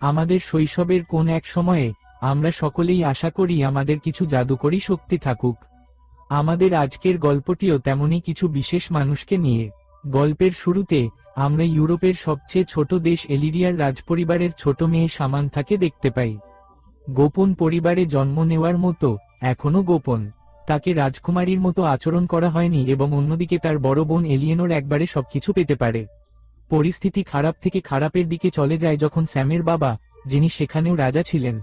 আমাদের শৈশবের কোন এক সময়ে আমরা সকলেই আশা করি আমাদের কিছু জাদুকরী শক্তি থাকুক। আমাদের আজকের গল্পটিও তেমনই কিছু বিশেষ মানুষকে নিয়ে। গল্পের শুরুতে আমরা ইউরোপের সবচেয়ে ছোট দেশ এলিরিয়ার রাজপরিবারের ছোট মেয়ে সামান্থাকে দেখতে পাই। গোপন পরিবারে জন্ম নেওয়ার মতো এখনো গোপন, তাকে রাজকুমারীর মতো আচরণ করা হয়নি এবং অন্যদিকে তার বড় বোন এলিয়েনোর একবারে সবকিছু পেতে পারে। পরিস্থিতি খারাপ থেকে খারাপের দিকে চলে যায় যখন স্যামের বাবা, যিনি সেখানেও রাজা ছিলেন,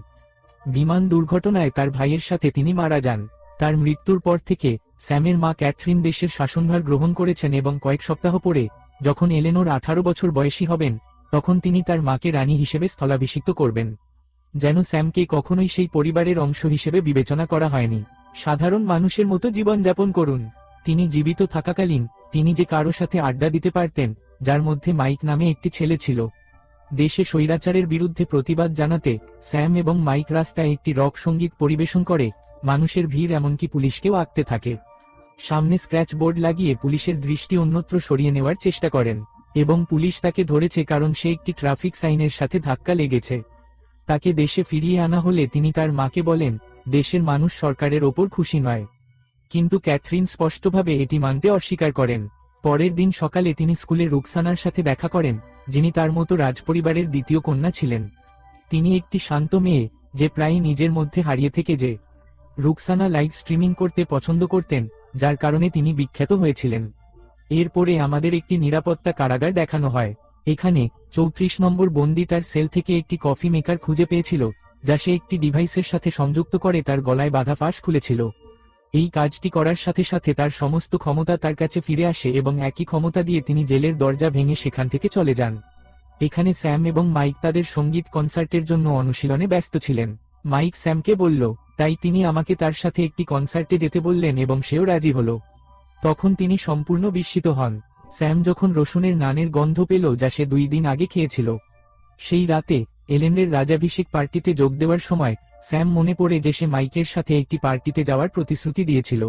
বিমান দুর্ঘটনায় তার ভাইয়ের সাথে তিনি মারা যান। তার মৃত্যুর পর থেকে স্যামের মা ক্যাথরিন দেশের শাসনভার গ্রহণ করেছেন এবং কয়েক সপ্তাহ পরে যখন এলেনোর 18 বছর বয়সী হবেন তখন তিনি তার মাকে রানী হিসেবে স্থলাভিষিক্ত করবেন। যেন স্যামকে কখনোই সেই পরিবারের অংশ হিসেবে বিবেচনা করা হয়নি। সাধারণ মানুষের মতো জীবনযাপন করুন। তিনি জীবিত থাকাকালীন তিনি যে কারো সাথে আড্ডা দিতে পারতেন, যার মধ্যে মাইক নামে একটি ছেলে ছিল। দেশে স্বৈরাচারের বিরুদ্ধে প্রতিবাদ জানাতে স্যাম এবং মাইক রাস্তায় একটি রক সঙ্গীত পরিবেশন করে। মানুষের ভিড় এমনকি পুলিশকেও আঁকতে থাকে। সামনে স্ক্র্যাচ বোর্ড লাগিয়ে পুলিশের দৃষ্টি অন্যত্র সরিয়ে নেওয়ার চেষ্টা করেন এবং পুলিশ তাকে ধরেছে কারণ সে একটি ট্রাফিক সাইনের সাথে ধাক্কা লেগেছে। তাকে দেশে ফিরিয়ে আনা হলে তিনি তার মাকে বলেন দেশের মানুষ সরকারের ওপর খুশি নয়, কিন্তু ক্যাথরিন স্পষ্টভাবে এটি মানতে অস্বীকার করেন। পরের দিন সকালে তিনি স্কুলে রুকসানার সাথে দেখা করেন, যিনি তার মতো রাজপরিবারের দ্বিতীয় কন্যা ছিলেন। তিনি একটি শান্ত মেয়ে যে প্রায়ই নিজের মধ্যে হারিয়ে থেকে যে। রুকসানা লাইভ স্ট্রিমিং করতে পছন্দ করতেন, যার কারণে তিনি বিখ্যাত হয়েছিলেন। এরপরে আমাদের একটি নিরাপত্তা কারাগার দেখানো হয়। এখানে 34 নম্বর বন্দী তার সেল থেকে একটি কফি মেকার খুঁজে পেয়েছিল, যা সে একটি ডিভাইসের সাথে সংযুক্ত করে তার গলায় বাঁধা ফাঁস খুলেছিল। এই কাজটি করার সাথে সাথে তার সমস্ত ক্ষমতা তার কাছে ফিরে আসে এবং একই ক্ষমতা দিয়ে তিনি জেলের দরজা ভেঙে সেখান থেকে চলে যান। এখানে স্যাম এবং মাইক তাদের সঙ্গীত কনসার্টের জন্য অনুশীলনে ব্যস্ত ছিলেন। মাইক স্যামকে বলল, তাই তিনি আমাকে তার সাথে একটি কনসার্টে যেতে বললেন এবং সেও রাজি হল। তখন তিনি সম্পূর্ণ বিস্মিত হন। স্যাম যখন রসুনের নানের গন্ধ পেল যা সে 2 দিন আগে খেয়েছিল। সেই রাতে এলেনের রাজাভিষেক পার্টিতে যোগ দেওয়ার সময় স্যাম মনে পড়ে যে সে মাইকের সাথে একটি পার্টিতে যাওয়ার প্রতিশ্রুতি দিয়েছিল।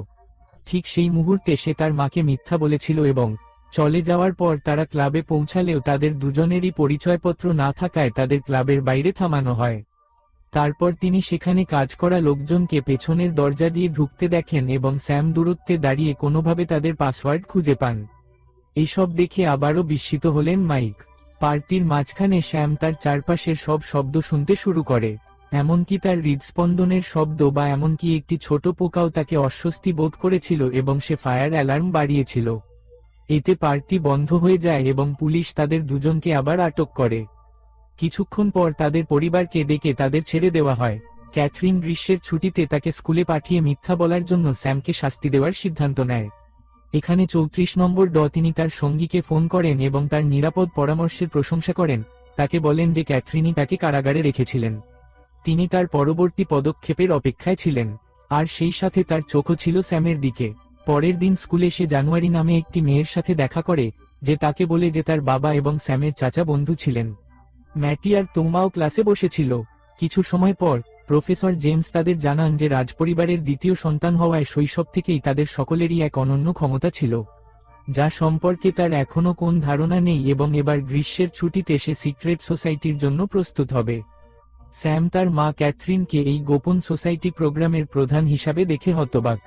ঠিক সেই মুহূর্তে সে তার মাকে মিথ্যা বলেছিল এবং চলে যাওয়ার পর তারা ক্লাবে পৌঁছালেও তাদের দুজনেরই পরিচয়পত্র না থাকায় তাদের ক্লাবের বাইরে থামানো হয়। তারপর তিনি সেখানে কাজ করা লোকজনকে পেছনের দরজা দিয়ে ঢুকতে দেখেন এবং স্যাম দূরত্বে দাঁড়িয়ে কোনোভাবে তাদের পাসওয়ার্ড খুঁজে পান। এসব দেখে আবারও বিস্মিত হলেন মাইক। পার্টির মাঝখানে স্যাম তার চারপাশের সব শব্দ শুনতে শুরু করে, এমনকি তার হৃদস্পন্দনের শব্দ বা এমনকি একটি ছোট পোকাও তাকে অস্বস্তি বোধ করেছিল এবং সে ফায়ার অ্যালার্ম বাড়িয়েছিল। এতে পার্টি বন্ধ হয়ে যায় এবং পুলিশ তাদের দুজনকে আবার আটক করে। কিছুক্ষণ পর তাদের পরিবারকে ডেকে তাদের ছেড়ে দেওয়া হয়। ক্যাথরিন গ্রীষ্মের ছুটিতে তাকে স্কুলে পাঠিয়ে মিথ্যা বলার জন্য স্যামকে শাস্তি দেওয়ার সিদ্ধান্ত নেয়। এখানে 34 নম্বর তিনি তার সঙ্গীকে ফোন করেন এবং তার নিরাপদ পরামর্শের প্রশংসা করেন। তাকে বলেন যে ক্যাথরিনই তাকে কারাগারে রেখেছিলেন। তিনি তার পরবর্তী পদক্ষেপের অপেক্ষায় ছিলেন, আর সেই সাথে তার চোখও ছিল স্যামের দিকে। পরের দিন স্কুলে সে জানুয়ারি নামে একটি মেয়ের সাথে দেখা করে, যে তাকে বলে যে তার বাবা এবং স্যামের চাচা বন্ধু ছিলেন। ম্যাটি আর তোমাও ক্লাসে বসেছিল। কিছু সময় পর প্রফেসর জেমস তাদের জানান যে রাজপরিবারের দ্বিতীয় সন্তান হওয়ায় শৈশব থেকেই তাদের সকলেরই এক অনন্য ক্ষমতা ছিল, যা সম্পর্কে তার এখনও কোন ধারণা নেই এবং এবার গ্রীষ্মের ছুটিতে সে সিক্রেট সোসাইটির জন্য প্রস্তুত হবে। স্যাম তার মা ক্যাথরিনকে এই গোপন সোসাইটি প্রোগ্রামের প্রধান হিসাবে দেখে হতবাক।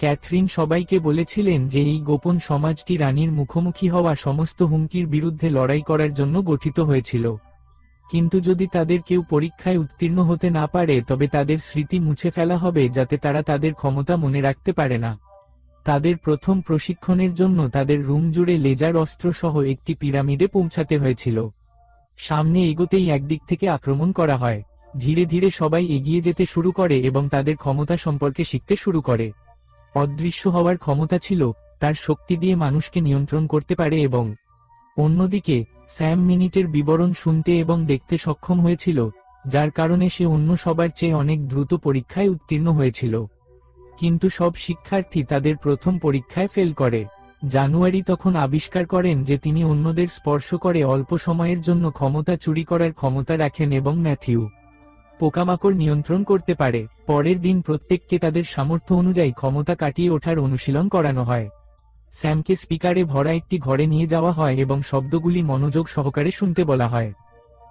ক্যাথরিন সবাইকে বলেছিলেন যে এই গোপন সমাজটি রানীর মুখোমুখি হওয়া সমস্ত হুমকির বিরুদ্ধে লড়াই করার জন্য গঠিত হয়েছিল, কিন্তু যদি তাদের কেউ পরীক্ষায় উত্তীর্ণ হতে না পারে তবে তাদের স্মৃতি মুছে ফেলা হবে যাতে তারা তাদের ক্ষমতা মনে রাখতে পারে না। তাদের প্রথম প্রশিক্ষণের জন্য তাদের রুম জুড়ে লেজার অস্ত্র সহ একটি পিরামিডে পৌঁছাতে হয়েছিল। সামনে এগোতেই একদিক থেকে আক্রমণ করা হয়। ধীরে ধীরে সবাই এগিয়ে যেতে শুরু করে এবং তাদের ক্ষমতা সম্পর্কে শিখতে শুরু করে। অদৃশ্য হওয়ার ক্ষমতা ছিল, তার শক্তি দিয়ে মানুষকে নিয়ন্ত্রণ করতে পারে এবং অন্যদিকে স্যাম মিনিটের বিবরণ শুনতে এবং দেখতে সক্ষম হয়েছিল, যার কারণে সে অন্য সবার চেয়ে অনেক দ্রুত পরীক্ষায় উত্তীর্ণ হয়েছিল। কিন্তু সব শিক্ষার্থী তাদের প্রথম পরীক্ষায় ফেল করে। জানুয়ারি তখন আবিষ্কার করেন যে তিনি অন্যদের স্পর্শ করে অল্প সময়ের জন্য ক্ষমতা চুরি করার ক্ষমতা রাখেন এবং ম্যাথিউ পোকামাকড় নিয়ন্ত্রণ করতে পারে। পরের দিন প্রত্যেককে তাদের সামর্থ্য অনুযায়ী ক্ষমতা কাটিয়ে ওঠার অনুশীলন করানো হয়। স্যামকে স্পিকারে ভরা একটি ঘরে নিয়ে যাওয়া হয় এবং শব্দগুলি মনোযোগ সহকারে শুনতে বলা হয়।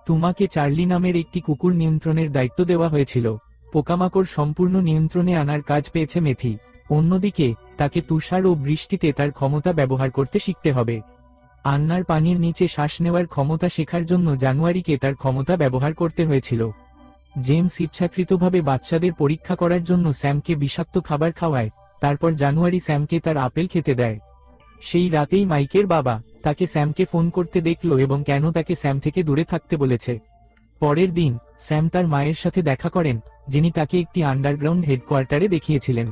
তোমাকে চার্লি নামের একটি কুকুর নিয়ন্ত্রণের দায়িত্ব দেওয়া হয়েছিল। পোকামাকড় সম্পূর্ণ নিয়ন্ত্রণে আনার কাজ পেয়েছে মেথি। অন্যদিকে তাকে তুষার ও বৃষ্টিতে তার ক্ষমতা ব্যবহার করতে শিখতে হবে। আন্নার পানির নিচে শ্বাস নেওয়ার ক্ষমতা শেখার জন্য জানুয়ারিকে তার ক্ষমতা ব্যবহার করতে হয়েছিল। জেমস ইচ্ছাকৃতভাবে বাচ্চাদের পরীক্ষা করার জন্য স্যামকে বিষাক্ত খাবার খাওয়ায়, তারপর জানুয়ারি স্যামকে তার আপেল খেতে দেয়। সেই রাতেই মাইকের বাবা তাকে স্যামকে ফোন করতে দেখল এবং কেন তাকে স্যাম থেকে দূরে থাকতে বলেছে। পরের দিন স্যাম তার মায়ের সাথে দেখা করেন, যিনি তাকে একটি আন্ডারগ্রাউন্ড হেডকোয়ার্টারে দেখিয়েছিলেন।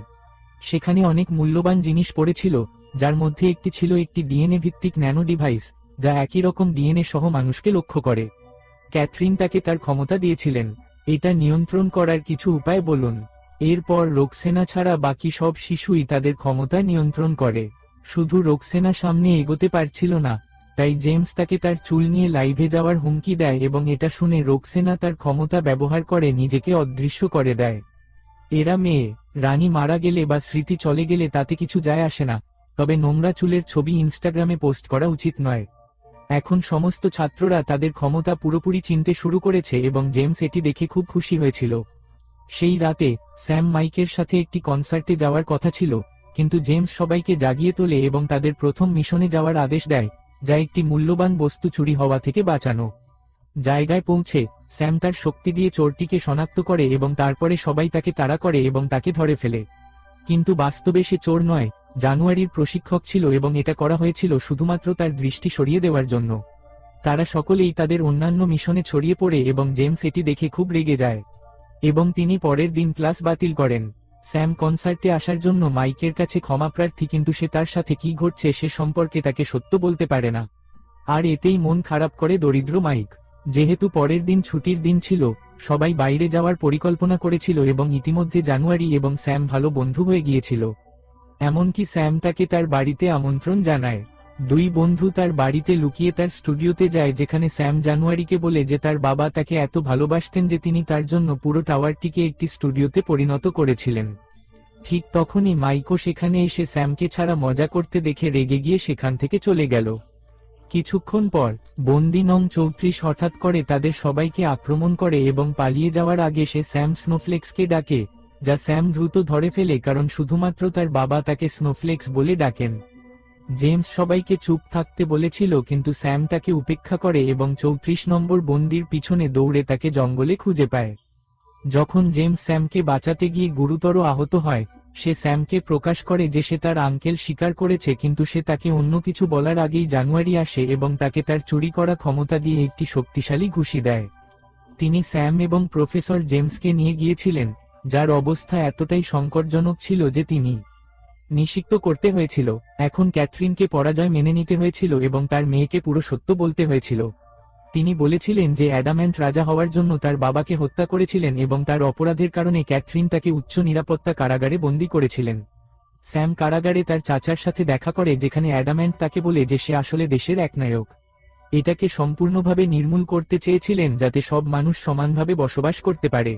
সেখানে অনেক মূল্যবান জিনিস পড়েছিল, যার মধ্যে একটি ছিল একটি ডিএনএ ভিত্তিক ন্যানো ডিভাইস, যা একই রকম ডিএনএ সহ মানুষকে লক্ষ্য করে। ক্যাথরিন তাকে তার ক্ষমতা দিয়েছিলেন। এটা নিয়ন্ত্রণ করার কিছু উপায় বলুন। এরপর রোকসেনা ছাড়া বাকি সব শিশুই তাদের ক্ষমতা নিয়ন্ত্রণ করে। শুধু রোকসেনা সামনে এগোতে পারছিল না, তাই জেমস তাকে তার চুল নিয়ে লাইভে যাওয়ার হুমকি দেয় এবং এটা শুনে রোকসেনা তার ক্ষমতা ব্যবহার করে নিজেকে অদৃশ্য করে দেয়। এরা মেয়ে, রানী মারা গেলে বা স্মৃতি চলে গেলে তাতে কিছু যায় আসে না, তবে নোংরা চুলের ছবি ইনস্টাগ্রামে পোস্ট করা উচিত নয়। এখন সমস্ত ছাত্ররা তাদের ক্ষমতা পুরোপুরি চিনতে শুরু করেছে এবং জেমস এটি দেখে খুব খুশি হয়েছিল। সেই রাতে স্যাম মাইকের সাথে একটি কনসার্টে যাওয়ার কথা ছিল, কিন্তু জেমস সবাইকে জাগিয়ে তোলে এবং তাদের প্রথম মিশনে যাওয়ার আদেশ দেয়, যা একটি মূল্যবান বস্তু চুরি হওয়া থেকে বাঁচানো। জায়গায় পৌঁছে স্যাম তার শক্তি দিয়ে চোরটিকে শনাক্ত করে এবং তারপরে সবাই তাকে তাড়া করে এবং তাকে ধরে ফেলে। কিন্তু বাস্তবে সে চোর নয়, জানুয়ারির প্রশিক্ষক ছিল এবং এটা করা হয়েছিল শুধুমাত্র তার দৃষ্টি সরিয়ে দেওয়ার জন্য। তারা সকলেই তাদের অন্যান্য মিশনে ছড়িয়ে পড়ে এবং জেমস এটি দেখে খুব রেগে যায় এবং তিনি পরের দিন ক্লাস বাতিল করেন। স্যাম কনসার্টে আসার জন্য মাইকের কাছে ক্ষমাপ্রার্থী, কিন্তু সে তার সাথে কি ঘটছে সে সম্পর্কে তাকে সত্য বলতে পারে না। আর এতেই মন খারাপ করে দরিদ্র মাইক। যেহেতু পরের দিন ছুটির দিন ছিল, সবাই বাইরে যাওয়ার পরিকল্পনা করেছিল এবং ইতিমধ্যে জানুয়ারি এবং স্যাম ভালো বন্ধু হয়ে গিয়েছিল। এমনকি স্যাম তাকে তার বাড়িতে আমন্ত্রণ জানায়। দুই বন্ধু তার বাড়িতে লুকিয়ে তার স্টুডিওতে যায়, যেখানে স্যাম জানুয়ারিকে বলে যে তার বাবা তাকে এত ভালোবাসতেন যে তিনি তার জন্য পুরো টাওয়ারটিকে একটি স্টুডিওতে পরিণত করেছিলেন। ঠিক তখনই মাইকও সেখানে এসে স্যামকে ছাড়া মজা করতে দেখে রেগে গিয়ে সেখান থেকে চলে গেল। কিছুক্ষণ পর বন্দি নং 34 হঠাৎ করে তাদের সবাইকে আক্রমণ করে এবং পালিয়ে যাওয়ার আগে সে স্যাম স্নোফ্লেক্সকে ডাকে, যা স্যাম দ্রুত ধরে ফেলে কারণ শুধুমাত্র তার বাবা তাকে স্নোফ্লেক্স বলে ডাকেন। জেমস সবাইকে চুপ থাকতে বলেছিল, কিন্তু স্যাম তাকে উপেক্ষা করে এবং 34 নম্বর বন্দির পিছনে দৌড়ে তাকে জঙ্গলে খুঁজে পায়। যখন জেমস স্যামকে বাঁচাতে গিয়ে গুরুতর আহত হয়, সে স্যামকে প্রকাশ করে যে সে তার আঙ্কেল স্বীকার করেছে, কিন্তু সে তাকে অন্য কিছু বলার আগেই জানুয়ারি আসে এবং তাকে তার চুরি করা ক্ষমতা দিয়ে একটি শক্তিশালী ঘুষি দেয়। তিনি স্যাম এবং প্রফেসর জেমসকে নিয়ে গিয়েছিলেন, যার অবস্থা এতটাই সংকটজনক ছিল যে তিনি নিষিক্ত করতে হয়েছিল। এখন ক্যাথরিনকে পরাজয় মেনে নিতে হয়েছিল এবং তার মেয়েকে পুরো সত্য বলতে হয়েছিল। তিনি বলেছিলেন যে অ্যাডামেন্ট রাজা হওয়ার জন্য তার বাবাকে হত্যা করেছিলেন এবং তার অপরাধের কারণে ক্যাথরিন তাকে উচ্চ নিরাপত্তা কারাগারে বন্দী করেছিলেন। স্যাম কারাগারে তার চাচার সাথে দেখা করে, যেখানে অ্যাডামেন্ট তাকে বলে যে সে আসলে দেশের একনায়ক। এটাকে সম্পূর্ণভাবে নির্মূল করতে চেয়েছিলেন যাতে সব মানুষ সমানভাবে বসবাস করতে পারে।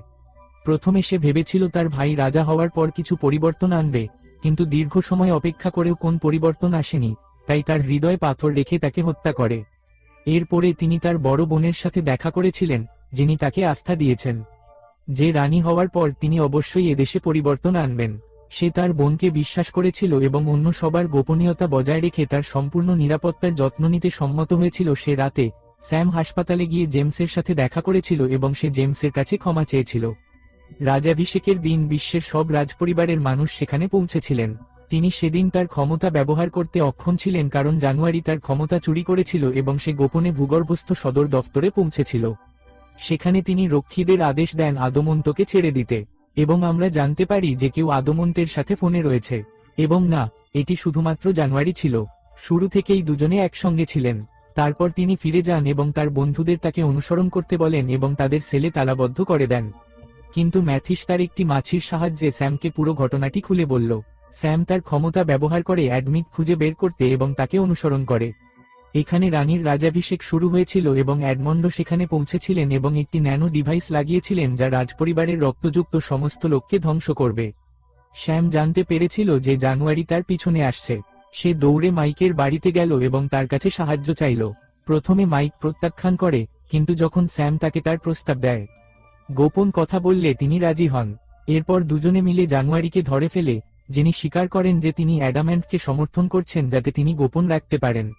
প্রথমে সে ভেবেছিল তার ভাই রাজা হওয়ার পর কিছু পরিবর্তন আনবে, কিন্তু দীর্ঘ সময় অপেক্ষা করেও কোন পরিবর্তন আসেনি, তাই তার হৃদয়ে পাথর রেখে তাকে হত্যা করে। এরপরে তিনি তার বড় বোনের সাথে দেখা করেছিলেন, যিনি তাকে আস্থা দিয়েছেন যে রানী হওয়ার পর তিনি অবশ্যই এদেশে পরিবর্তন আনবেন। সে তার বোনকে বিশ্বাস করেছিল এবং অন্য সবার গোপনীয়তা বজায় রেখে তার সম্পূর্ণ নিরাপত্তার যত্ন নিতে সম্মত হয়েছিল। সে রাতে স্যাম হাসপাতালে গিয়ে জেমসের সাথে দেখা করেছিল এবং সে জেমসের কাছে ক্ষমা চেয়েছিল। রাজাভিষেকের দিন বিশ্বের সব রাজপরিবারের মানুষ সেখানে পৌঁছেছিলেন। তিনি সেদিন তার ক্ষমতা ব্যবহার করতে অক্ষম ছিলেন কারণ জানুয়ারি তার ক্ষমতা চুরি করেছিল এবং সে গোপনে ভূগর্ভস্থ সদর দফতরে পৌঁছেছিল। সেখানে তিনি রক্ষীদের আদেশ দেন আদমন্তকে ছেড়ে দিতে, এবং আমরা জানতে পারি যে কেউ আদমন্তের সাথে ফোনে রয়েছে। এবং না, এটি শুধুমাত্র জানুয়ারি ছিল। শুরু থেকেই দুজনে একসঙ্গে ছিলেন। তারপর তিনি ফিরে যান এবং তার বন্ধুদের তাকে অনুসরণ করতে বলেন এবং তাদের সেলে তালাবদ্ধ করে দেন। কিন্তু ম্যাথিস তার একটি মাছির সাহায্যে স্যামকে পুরো ঘটনাটি খুলে বলল। স্যাম তার ক্ষমতা ব্যবহার করে অ্যাডমিট খুঁজে বের করতে এবং তাকে অনুসরণ করে। এখানে রানীর রাজাভিষেক শুরু হয়েছিল এবং অ্যাডমন্ড সেখানে পৌঁছেছিলেন এবং একটি ন্যানো ডিভাইস লাগিয়েছিলেন যা রাজপরিবারের রক্তযুক্ত সমস্ত লোককে ধ্বংস করবে। স্যাম জানতে পেরেছিল যে জানুয়ারি তার পিছনে আসছে। সে দৌড়ে মাইকের বাড়িতে গেল এবং তার কাছে সাহায্য চাইল। প্রথমে মাইক প্রত্যাখ্যান করে, কিন্তু যখন স্যাম তাকে তার প্রস্তাব দেয়, গোপন কথা বললে তিনি রাজি হন। এরপর দুজনে মিলে জানুয়ারিকে ধরে ফেলে, যিনি স্বীকার করেন যে তিনি অ্যাডামেন্টকে সমর্থন করছেন যাতে তিনি গোপন রাখতে পারেন।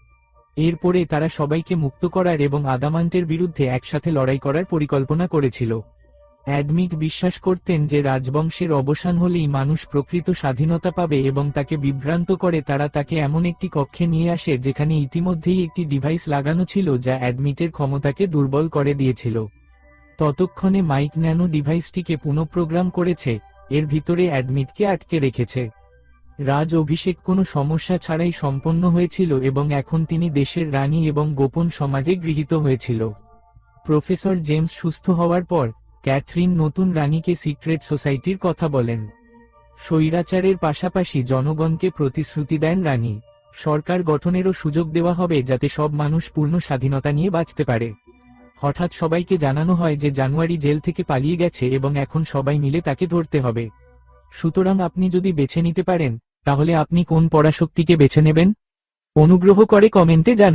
এরপরে তারা সবাইকে মুক্ত করার এবং আদামান্টের বিরুদ্ধে একসাথে লড়াই করার পরিকল্পনা করেছিল। অ্যাডমিট বিশ্বাস করতেন যে রাজবংশের অবসান হলেই মানুষ প্রকৃত স্বাধীনতা পাবে এবং তাকে বিভ্রান্ত করে তারা তাকে এমন একটি কক্ষে নিয়ে আসে যেখানে ইতিমধ্যেই একটি ডিভাইস লাগানো ছিল যা অ্যাডমিটের ক্ষমতাকে দুর্বল করে দিয়েছিল। ততক্ষণে মাইক ন্যানো ডিভাইসটিকে পুনঃপ্রোগ্রাম করেছে, এর ভিতরে অ্যাডমিটকে আটকে রেখেছে। রাজ অভিষেক কোনো সমস্যা ছাড়াই সম্পন্ন হয়েছিল এবং এখন তিনি দেশের রানী এবং গোপন সমাজে গৃহীত হয়েছিল। প্রফেসর জেমস সুস্থ হওয়ার পর ক্যাথরিন নতুন রানীকে সিক্রেট সোসাইটির কথা বলেন। স্বৈরাচারের পাশাপাশি জনগণকে প্রতিশ্রুতি দেন রানী, সরকার গঠনেরও সুযোগ দেওয়া হবে যাতে সব মানুষ পূর্ণ স্বাধীনতা নিয়ে বাঁচতে পারে। হঠাৎ সবাইকে জানানো হয় যে জানুয়ারি জেল থেকে পালিয়ে গেছে এবং এখন সবাই মিলে তাকে ধরতে হবে। সুতরাং আপনি যদি বেছে নিতে পারেন, তাহলে আপনি কোন পরাশক্তিকে বেছে নেবেন? অনুগ্রহ করে কমেন্টে জানান।